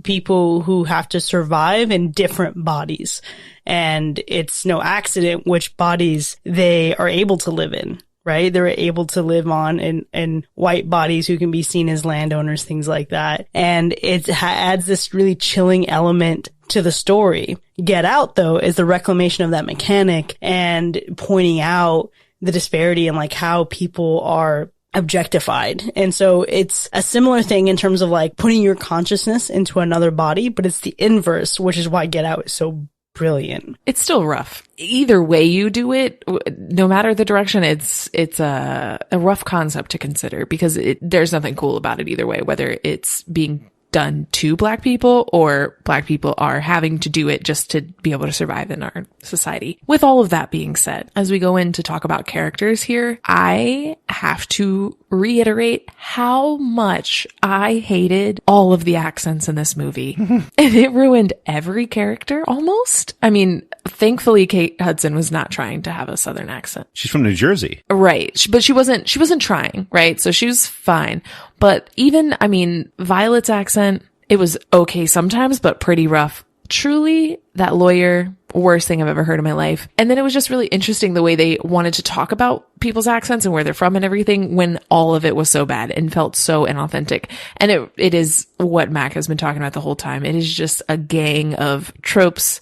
B: people who have to survive in different bodies. And it's no accident which bodies they are able to live in. Right? They're able to live on in white bodies who can be seen as landowners, things like that. And it adds this really chilling element to the story. Get Out, though, is the reclamation of that mechanic and pointing out the disparity in like how people are objectified. And so it's a similar thing in terms of like putting your consciousness into another body, but it's the inverse, which is why Get Out is so brilliant.
C: It's still rough. Either way you do it, no matter the direction, it's a rough concept to consider because there's nothing cool about it either way, whether it's being done to black people or black people are having to do it just to be able to survive in our society. With all of that being said, as we go in to talk about characters here, I have to reiterate how much I hated all of the accents in this movie. And it ruined every character almost. I mean, thankfully Kate Hudson was not trying to have a Southern accent.
D: She's from New Jersey.
C: Right. But she wasn't trying, right? So she was fine. But even, I mean, Violet's accent, it was okay sometimes, but pretty rough. Truly, that lawyer, worst thing I've ever heard in my life. And then it was just really interesting the way they wanted to talk about people's accents and where they're from and everything when all of it was so bad and felt so inauthentic. And it is what Mac has been talking about the whole time. It is just a gang of tropes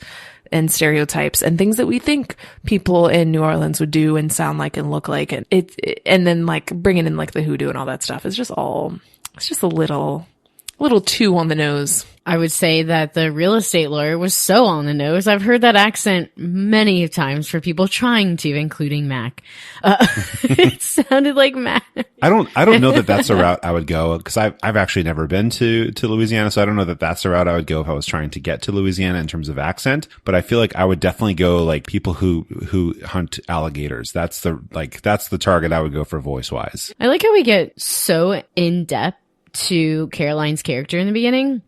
C: and stereotypes and things that we think people in New Orleans would do and sound like and look like. And and then like bringing in like the hoodoo and all that stuff is just it's just a little too on the nose.
A: I would say that the real estate lawyer was so on the nose. I've heard that accent many times for people trying to, including Mac. It sounded like Mac.
D: I don't know that that's a route I would go because I've actually never been to Louisiana, so I don't know that that's the route I would go if I was trying to get to Louisiana in terms of accent. But I feel like I would definitely go like people who hunt alligators. That's the target I would go for voice wise.
A: I like how we get so in depth to Caroline's character in the beginning.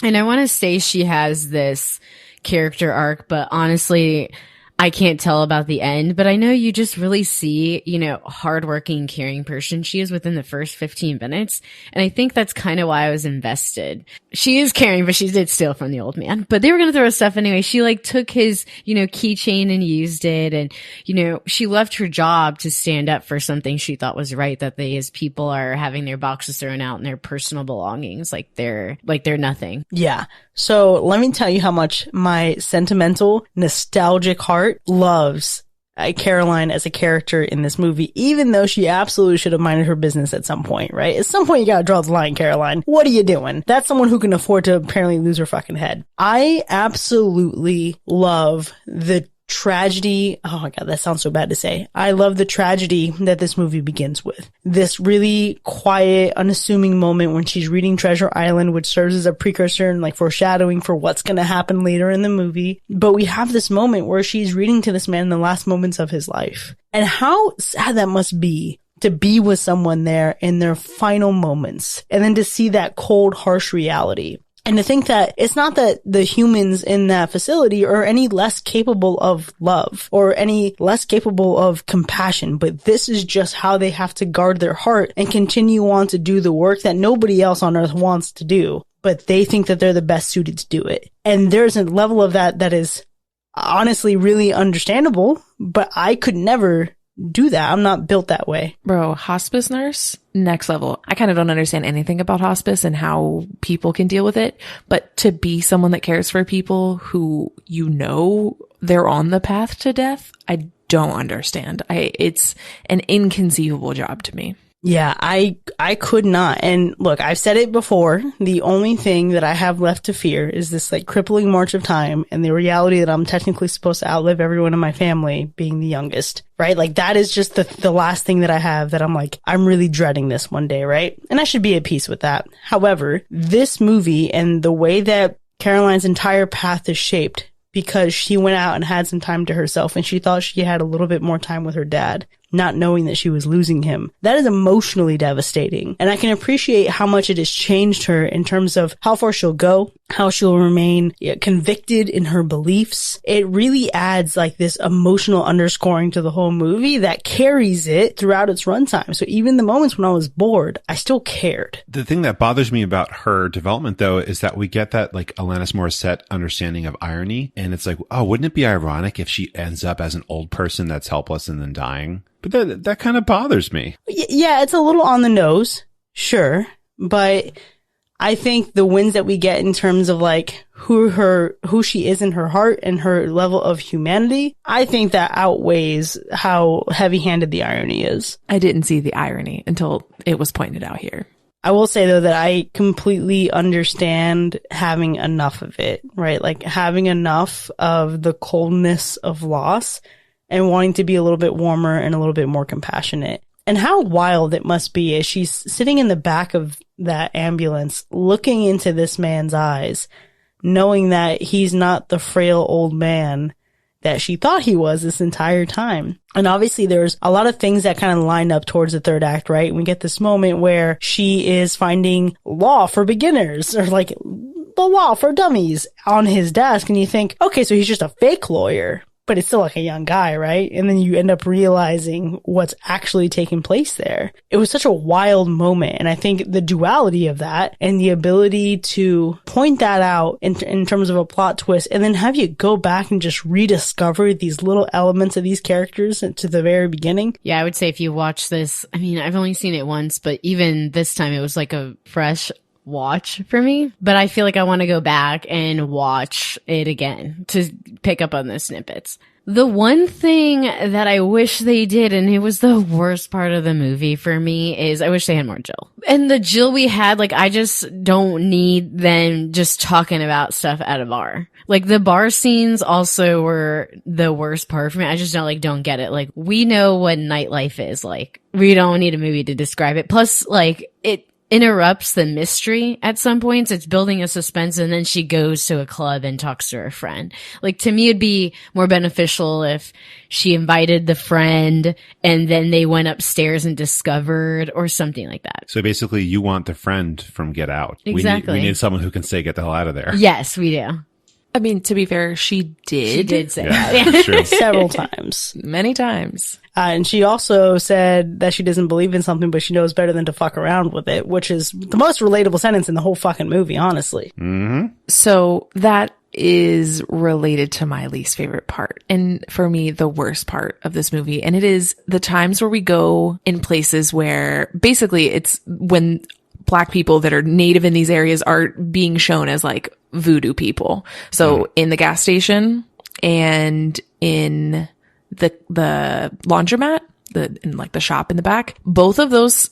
A: And I want to say she has this character arc, but honestly, I can't tell about the end, but I know you just really see, hardworking, caring person she is within the first 15 minutes. And I think that's kind of why I was invested. She is caring, but she did steal from the old man. But they were going to throw stuff anyway. She like took his, keychain and used it. And, she left her job to stand up for something she thought was right, that they as people are having their boxes thrown out and their personal belongings like they're nothing.
B: Yeah. So let me tell you how much my sentimental, nostalgic heart loves Caroline as a character in this movie, even though she absolutely should have minded her business at some point, right? At some point, you gotta draw the line, Caroline. What are you doing? That's someone who can afford to apparently lose her fucking head. I absolutely love the tragedy. Oh my God, that sounds so bad to say. I love the tragedy that this movie begins with. This really quiet, unassuming moment when she's reading Treasure Island, which serves as a precursor and like foreshadowing for what's going to happen later in the movie. But we have this moment where she's reading to this man in the last moments of his life. And how sad that must be to be with someone there in their final moments and then to see that cold, harsh reality. And to think that it's not that the humans in that facility are any less capable of love or any less capable of compassion, but this is just how they have to guard their heart and continue on to do the work that nobody else on earth wants to do, but they think that they're the best suited to do it. And there's a level of that is honestly really understandable, but I could never do that. I'm not built that way.
C: Bro, hospice nurse, next level. I kind of don't understand anything about hospice and how people can deal with it, but to be someone that cares for people who they're on the path to death, I don't understand. It's an inconceivable job to me.
B: Yeah, I could not. And look, I've said it before. The only thing that I have left to fear is this like crippling march of time and the reality that I'm technically supposed to outlive everyone in my family, being the youngest, right? Like that is just the last thing that I have that I'm like, I'm really dreading this one day, right? And I should be at peace with that. However, this movie and the way that Caroline's entire path is shaped because she went out and had some time to herself and she thought she had a little bit more time with her dad, not knowing that she was losing him. That is emotionally devastating. And I can appreciate how much it has changed her in terms of how far she'll go, how she'll remain convicted in her beliefs. It really adds like this emotional underscoring to the whole movie that carries it throughout its runtime. So even the moments when I was bored, I still cared.
D: The thing that bothers me about her development, though, is that we get that like Alanis Morissette understanding of irony. And it's like, oh, wouldn't it be ironic if she ends up as an old person that's helpless and then dying? But that kind of bothers me.
B: Yeah, it's a little on the nose, sure. But I think the wins that we get in terms of like who she is in her heart and her level of humanity, I think that outweighs how heavy-handed the irony is.
C: I didn't see the irony until it was pointed out here.
B: I will say though that I completely understand having enough of it, right? Like having enough of the coldness of loss and wanting to be a little bit warmer and a little bit more compassionate. And how wild it must be as she's sitting in the back of that ambulance, looking into this man's eyes, knowing that he's not the frail old man that she thought he was this entire time. And obviously there's a lot of things that kind of line up towards the third act, right? We get this moment where she is finding law for beginners or like the law for dummies on his desk. And you think, okay, so he's just a fake lawyer. But it's still like a young guy, right? And then you end up realizing what's actually taking place there. It was such a wild moment. And I think the duality of that and the ability to point that out in terms of a plot twist and then have you go back and just rediscover these little elements of these characters to the very beginning.
A: Yeah, I would say if you watch this, I mean, I've only seen it once, but even this time it was like a fresh watch for me, but I feel like I want to go back and watch it again to pick up on those snippets. The one thing that I wish they did, and it was the worst part of the movie for me, is I wish they had more Jill. And the Jill we had, like, I just don't need them just talking about stuff at a bar. Like, the bar scenes also were the worst part for me. I just don't get it. Like, we know what nightlife is like. We don't need a movie to describe it. Plus, like, it interrupts the mystery at some points. It's building a suspense and then she goes to a club and talks to her friend. Like, to me, it'd be more beneficial if she invited the friend and then they went upstairs and discovered or something like that.
D: So basically you want the friend from Get Out.
A: Exactly.
D: We need someone who can say, get the hell out of there.
A: Yes, we do.
C: I mean, to be fair, she did.
A: She did say
D: Yeah,
A: that.
D: that's true.
B: Several times.
C: Many times.
B: And she also said that she doesn't believe in something, but she knows better than to fuck around with it, which is the most relatable sentence in the whole fucking movie, honestly.
C: So that is related to my least favorite part. And for me, the worst part of this movie. And it is the times where we go in places where basically it's when Black people that are native in these areas are being shown as like voodoo people. So in the gas station and in the laundromat, in like the shop in the back, both of those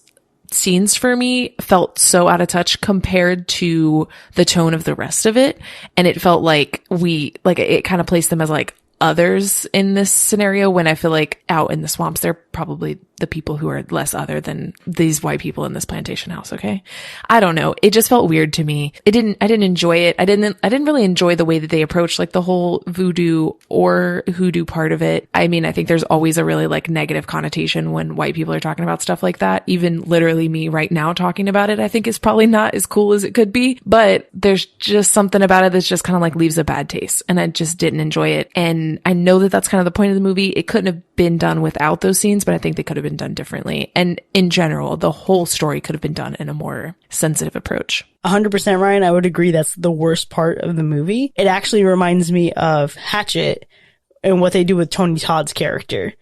C: scenes for me felt so out of touch compared to the tone of the rest of it. And it felt like it kind of placed them as like others in this scenario, when I feel like out in the swamps, they're probably the people who are less other than these white people in this plantation house. Okay. I don't know. It just felt weird to me. I didn't enjoy it. I didn't really enjoy the way that they approached like the whole voodoo or hoodoo part of it. I mean, I think there's always a really like negative connotation when white people are talking about stuff like that. Even literally me right now talking about it, I think is probably not as cool as it could be, but there's just something about it that's just kind of like leaves a bad taste. And I just didn't enjoy it. And I know that that's kind of the point of the movie. It couldn't have been done without those scenes, but I think they could have been done differently. And in general, the whole story could have been done in a more sensitive approach.
B: 100%, Ryan. I would agree that's the worst part of the movie. It actually reminds me of Hatchet and what they do with Tony Todd's character.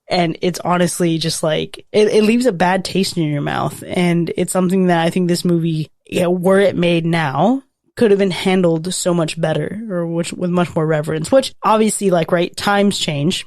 B: And it's honestly just like, it leaves a bad taste in your mouth. And it's something that I think this movie, were it made now, could have been handled so much better, or with much more reverence, which obviously, like, right, times change.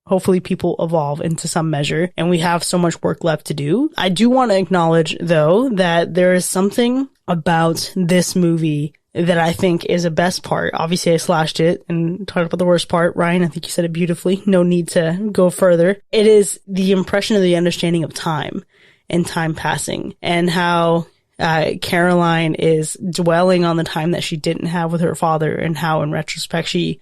B: Hopefully people evolve into some measure, and we have so much work left to do. I do want to acknowledge, though, that there is something about this movie that I think is a best part. Obviously, I slashed it and talked about the worst part. Ryan, I think you said it beautifully. No need to go further. It is the impression of the understanding of time and time passing, and how Caroline is dwelling on the time that she didn't have with her father, and how in retrospect she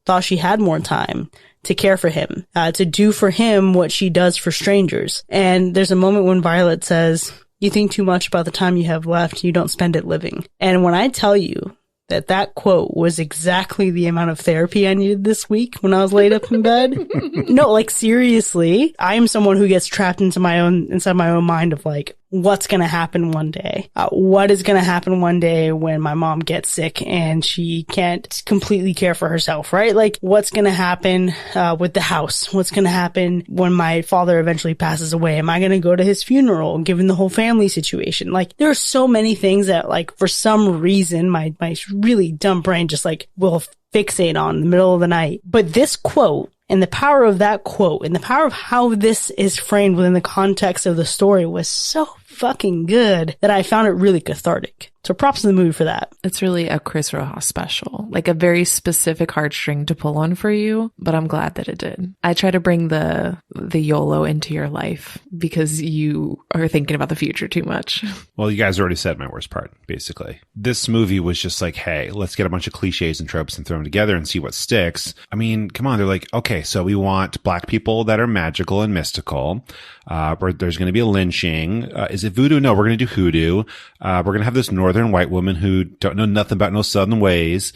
B: thought she had more time to care for him, to do for him what she does for strangers. And there's a moment when Violet says, "You think too much about the time you have left. You don't spend it living." And when I tell you that quote was exactly the amount of therapy I needed this week when I was laid up in bed. No, like seriously, I am someone who gets trapped inside my own mind of like, what's going to happen one day? What is going to happen one day when my mom gets sick and she can't completely care for herself, right? Like, what's going to happen with the house? What's going to happen when my father eventually passes away? Am I going to go to his funeral, given the whole family situation? Like, there are so many things that, like, for some reason, my really dumb brain just, like, will fixate on in the middle of the night. But this quote, and the power of that quote, and the power of how this is framed within the context of the story was so fucking good that I found it really cathartic. So props to the movie for that.
C: It's really a Chris Rojas special, like a very specific heartstring to pull on for you, but I'm glad that it did. I try to bring the YOLO into your life because you are thinking about the future too much.
D: Well, you guys already said my worst part, basically. This movie was just like, hey, let's get a bunch of cliches and tropes and throw them together and see what sticks. I mean, come on. They're like, okay, so we want Black people that are magical and mystical. Where there's going to be a lynching. Is it voodoo? No, we're going to do hoodoo. We're going to have this northern white woman who don't know nothing about no southern ways.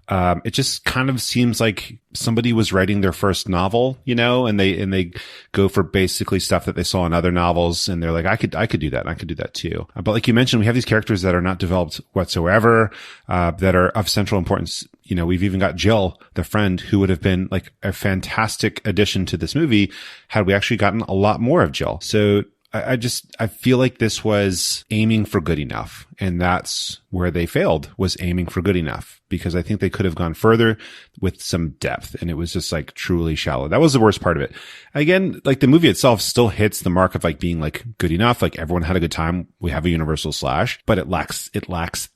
D: It just kind of seems like somebody was writing their first novel, you know, and they go for basically stuff that they saw in other novels, and they're like, I could do that. And I could do that too. But like you mentioned, we have these characters that are not developed whatsoever, that are of central importance. You know, we've even got Jill, the friend, who would have been like a fantastic addition to this movie had we actually gotten a lot more of Jill. So I feel like this was aiming for good enough. And that's where they failed, was aiming for good enough, because I think they could have gone further with some depth, and it was just like truly shallow. That was the worst part of it. Again, like the movie itself still hits the mark of like being like good enough. Like everyone had a good time. We have a universal slash, but it lacks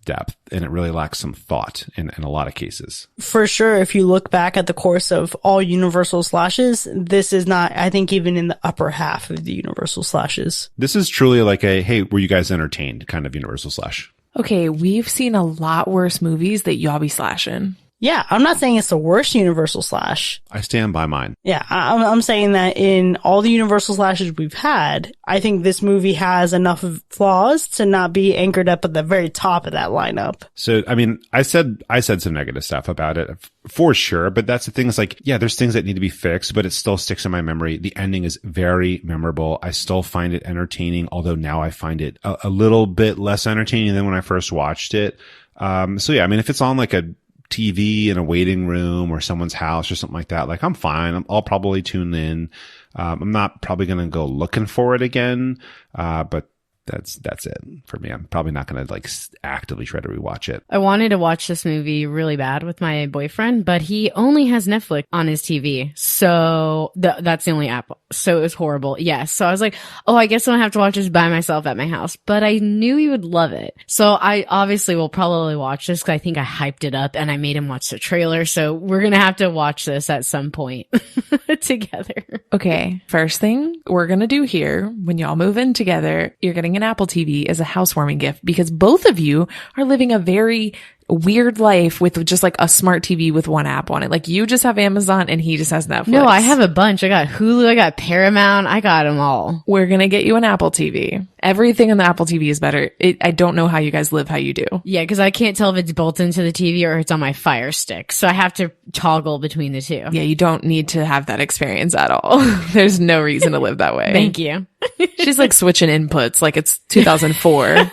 D: depth, and it really lacks some thought in a lot of cases.
B: For sure. If you look back at the course of all universal slashes, this is not, I think, even in the upper half of the universal slashes.
D: This is truly like a, hey, were you guys entertained kind of universal slash.
C: Okay, we've seen a lot worse movies that y'all be slashing.
B: Yeah, I'm not saying it's the worst Universal slash.
D: I stand by mine.
B: Yeah, I'm saying that in all the Universal slashes we've had, I think this movie has enough of flaws to not be anchored up at the very top of that lineup.
D: So, I mean, I said some negative stuff about it for sure, but that's the thing is like, yeah, there's things that need to be fixed, but it still sticks in my memory. The ending is very memorable. I still find it entertaining, although now I find it a little bit less entertaining than when I first watched it. So yeah, I mean, if it's on like a TV in a waiting room or someone's house or something like that, like I'm fine. I'll probably tune in. I'm not probably going to go looking for it again. But that's it for me. I'm probably not going to like actively try to rewatch it.
A: I wanted to watch this movie really bad with my boyfriend, but he only has Netflix on his TV. So that's the only app. So it was horrible. Yes. So I was like, oh, I guess I don't have to watch this by myself at my house, but I knew he would love it. So I obviously will probably watch this because I think I hyped it up and I made him watch the trailer. So we're going to have to watch this at some point together.
C: Okay. First thing we're going to do here, when y'all move in together, you're getting an Apple TV as a housewarming gift because both of you are living a very weird life with just like a smart TV with one app on it. Like you just have Amazon and he just has Netflix.
A: No, I have a bunch. I got Hulu, I got Paramount, I got them all.
C: We're going to get you an Apple TV. Everything on the Apple TV is better. I don't know how you guys live how you do.
A: Yeah, because I can't tell if it's built into the TV or it's on my Fire Stick. So I have to toggle between the two.
C: Yeah, you don't need to have that experience at all. There's no reason to live that way.
A: Thank you.
C: She's like switching inputs like it's 2004.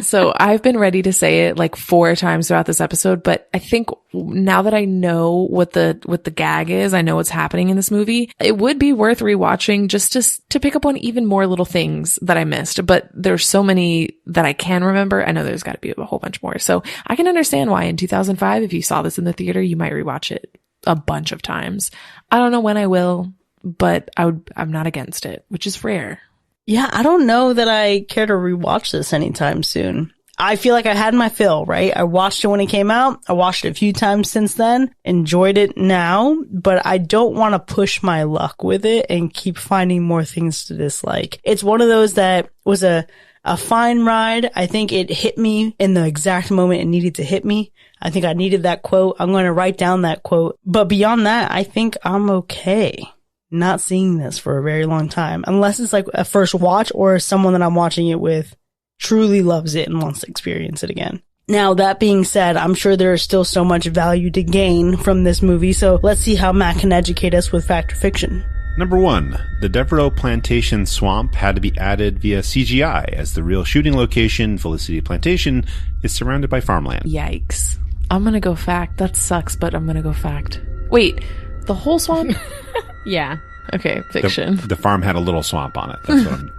C: So I've been ready to say it like 4 times throughout this episode, but I think now that I know what the gag is, I know what's happening in this movie, it would be worth rewatching just to pick up on even more little things that I missed. But there's so many that I can remember. I know there's got to be a whole bunch more. So I can understand why in 2005, if you saw this in the theater, you might rewatch it a bunch of times. I don't know when I will, but I'm not against it, which is rare.
B: Yeah, I don't know that I care to rewatch this anytime soon. I feel like I had my fill, right? I watched it when it came out. I watched it a few times since then, enjoyed it now, but I don't want to push my luck with it and keep finding more things to dislike. It's one of those that was a fine ride. I think it hit me in the exact moment it needed to hit me. I think I needed that quote. I'm going to write down that quote. But beyond that, I think I'm okay not seeing this for a very long time, unless it's like a first watch or someone that I'm watching it with truly loves it and wants to experience it again. Now, that being said, I'm sure there is still so much value to gain from this movie, so let's see how Matt can educate us with fact or fiction.
D: Number 1, the Devereaux Plantation swamp had to be added via CGI, as the real shooting location, Felicity Plantation, is surrounded by farmland.
C: Yikes. I'm gonna go fact. That sucks, but I'm gonna go fact. Wait, the whole swamp?
A: Yeah.
C: Okay, fiction.
D: The farm had a little swamp on it.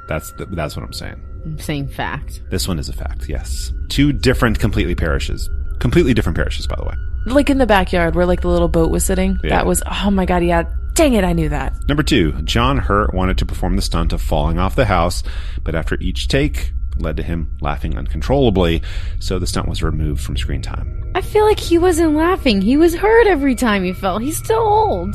D: That's what I'm saying.
A: I'm saying fact.
D: This one is a fact, yes. 2 completely different parishes, by the way.
C: Like in the backyard where like the little boat was sitting.
D: Yeah.
C: That was, oh my God, yeah. Dang it, I knew that.
D: Number 2, John Hurt wanted to perform the stunt of falling off the house, but after each take, it led to him laughing uncontrollably, so the stunt was removed from screen time.
A: I feel like he wasn't laughing. He was hurt every time he fell. He's still old.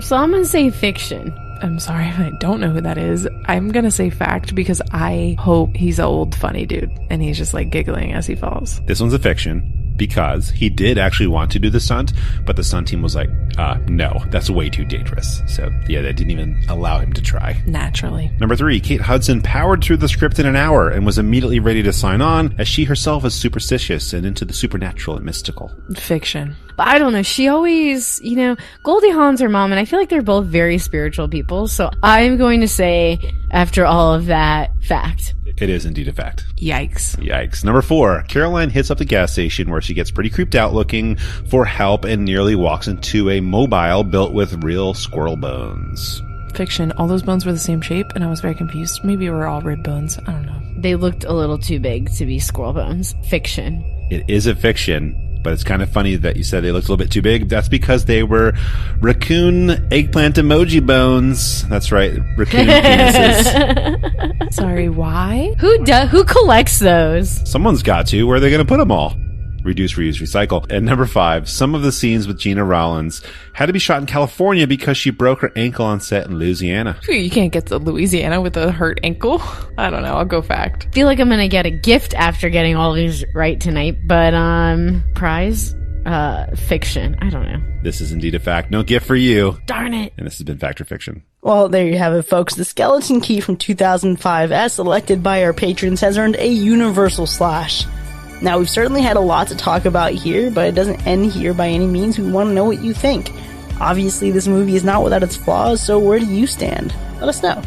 A: So I'm gonna say fiction.
C: I'm sorry if I don't know who that is. I'm gonna say fact because I hope he's an old funny dude and he's just like giggling as he falls.
D: This one's a fiction because he did actually want to do the stunt, but the stunt team was like, no, that's way too dangerous. So yeah, they didn't even allow him to try.
C: Naturally.
D: Number 3, Kate Hudson powered through the script in an hour and was immediately ready to sign on, as she herself is superstitious and into the supernatural and mystical.
C: Fiction.
A: But I don't know. She always, Goldie Hawn's her mom, and I feel like they're both very spiritual people. So I'm going to say, after all of that, fact.
D: It is indeed a fact.
C: Yikes.
D: Number 4, Caroline hits up the gas station where she gets pretty creeped out looking for help and nearly walks into a mobile built with real squirrel bones.
C: Fiction. All those bones were the same shape and I was very confused. Maybe it were all rib bones. I don't know.
A: They looked a little too big to be squirrel bones. Fiction.
D: It is a fiction. But it's kind of funny that you said they looked a little bit too big. That's because they were raccoon eggplant emoji bones. That's right, raccoon penises.
C: Sorry, why?
A: Who collects those?
D: Someone's got to. Where are they going to put them all? Reduce, reuse, recycle. And number 5, some of the scenes with Gina Rollins had to be shot in California because she broke her ankle on set in Louisiana.
C: You can't get to Louisiana with a hurt ankle. I don't know. I'll go fact.
A: I feel like I'm going to get a gift after getting all these right tonight, but prize? fiction. I don't know.
D: This is indeed a fact. No gift for you.
A: Darn it.
D: And this has been Fact or Fiction.
B: Well, there you have it, folks. The Skeleton Key from 2005, as selected by our patrons, has earned a universal slash. Now, we've certainly had a lot to talk about here, but it doesn't end here by any means. We want to know what you think. Obviously, this movie is not without its flaws, so where do you stand? Let us know.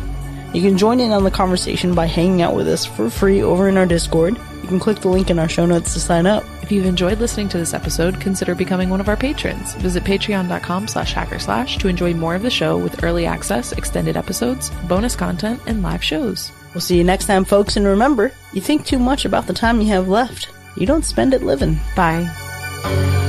B: You can join in on the conversation by hanging out with us for free over in our Discord. You can click the link in our show notes to sign up.
C: If you've enjoyed listening to this episode, consider becoming one of our patrons. Visit patreon.com/hackerslash to enjoy more of the show with early access, extended episodes, bonus content, and live shows.
B: We'll see you next time, folks, and remember, you think too much about the time you have left. You don't spend it living.
A: Bye.